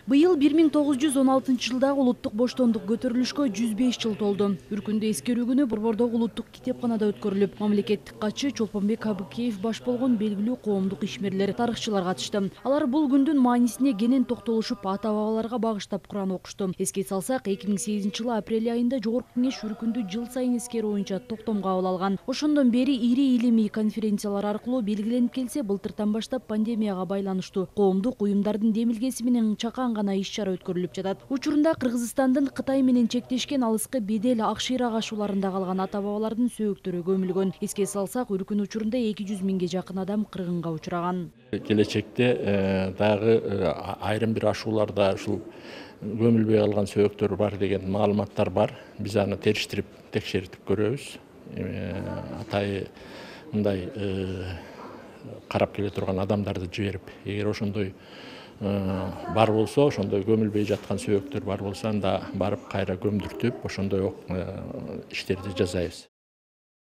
Быйыл 1916 жылдагы улуттук боштондук көтөрүлүшкө 105 жыл толду. Үркүндө эскерүү күнү Борбордогу улуттук китепканада өткөрүлүп, мамлекеттик катчы Чолпонбек Абыкеев баш болгон белгилүү коомдук ишмерлер, тарыхчылар катышты. Алар бул күндүн маанисине кенен токтолушуп, ата-бабаларга багыштап Куран окушту. Эске салсак, 2008 жылы апрель айында Жогорку Кеңеш үркүндү жыл сайын эскерүү боюнча токтомго кабыл алган. Ошондон бери ири илимий конференциялар аркылуу белгиленип келсе, былтыртан баштап пандемияга байланыштуу коомдук уюмдардын демилгеси менен чакан гана иш-чара өткөрүлүп жатат. Учурунда Кыргызстандын Кытай менен чектешкен алыскы Бедел, Акшира кашууларында калган ата-бабалардын сөөктөрү көмүлгөн. Эске салсак, үркүн учурунда 200 миңге жакын адам кыргынга учураган. Келечекте дагы айрым бир ашууларда ушул көмүлбөй калган сөөктөр бар деген маалыматтар бар. Биз аны териштирип, текшертип көрөбүз. Атайы мындай карап келе турган адамдарды жиберип, эгер ошондой бар болсо, ошондой көмүлбөй жаткан сөөктөр бар болсо, анда барып кайра көмдүртүп, ошондой иштерди жасайбыз.